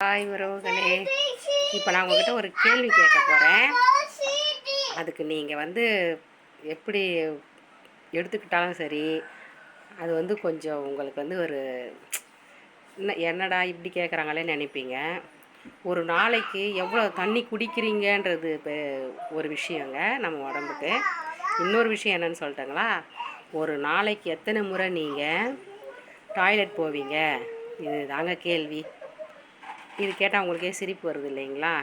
Hi உறவுகளே, இப்போ நான் உங்ககிட்ட ஒரு கேள்வி கேட்க போகிறேன். அதுக்கு நீங்கள் எப்படி எடுத்துக்கிட்டாலும் சரி, அது கொஞ்சம் உங்களுக்கு ஒரு என்னடா இப்படி கேட்குறாங்களே நினைப்பீங்க. ஒரு நாளைக்கு எவ்வளோ தண்ணி குடிக்கிறீங்கன்றது இப்போ ஒரு விஷயங்க நம்ம உடம்புக்கு. இன்னொரு விஷயம் என்னன்னு சொல்லிட்டேங்களா, ஒரு நாளைக்கு எத்தனை முறை நீங்கள் டாய்லெட் போவீங்க, இது தாங்க கேள்வி. இது கேட்டால் உங்களுக்கே சிரிப்பு வருது இல்லைங்களா?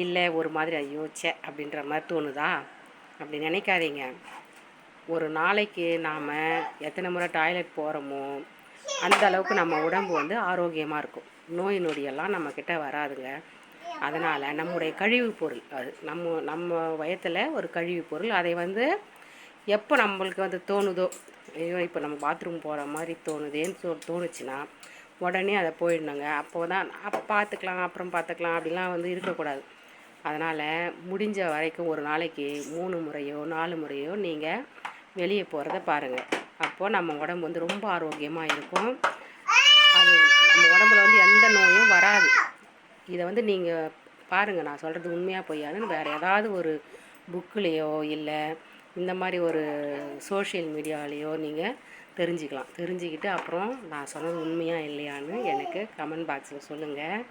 இல்லை ஒரு மாதிரி ஐயோச்சே அப்படின்ற மாதிரி தோணுதா? அப்படி நினைக்காதீங்க. ஒரு நாளைக்கு நாம் எத்தனை முறை டாய்லெட் போகிறோமோ அந்த அளவுக்கு நம்ம உடம்பு ஆரோக்கியமாக இருக்கும். நோய் நொடியெல்லாம் நம்மக்கிட்ட வராதுங்க. அதனால் நம்முடைய கழிவு பொருள், அது நம்ம வயத்தில் ஒரு கழிவு பொருள், அதை எப்போ நம்மளுக்கு தோணுதோ, ஐயோ இப்போ நம்ம பாத்ரூம் போகிற மாதிரி தோணுதேன்னு தோணுச்சுன்னா உடனே அதை போயிடணுங்க. அப்போது தான் பார்த்துக்கலாம், அப்புறம் பார்த்துக்கலாம் அப்படிலாம் இருக்கக்கூடாது. அதனால் முடிஞ்ச வரைக்கும் ஒரு நாளைக்கு 3 முறையோ 4 முறையோ நீங்கள் வெளியே போகிறத பாருங்கள். அப்போது நம்ம உடம்பு ரொம்ப ஆரோக்கியமாக இருக்கும். அது நம்ம உடம்புல எந்த நோயும் வராது. இதை நீங்கள் பாருங்கள், நான் சொல்கிறது உண்மையாக பொய்யாதுன்னு வேறு ஏதாவது ஒரு புக்குலேயோ இல்லை இந்த மாதிரி ஒரு சோஷியல் மீடியாலேயோ நீங்கள் தெரிஞ்சுக்கிட்டு அப்புறம் நான் சொன்னது உண்மையாக இல்லையான்னு எனக்கு கமெண்ட் பாக்ஸில் சொல்லுங்கள்.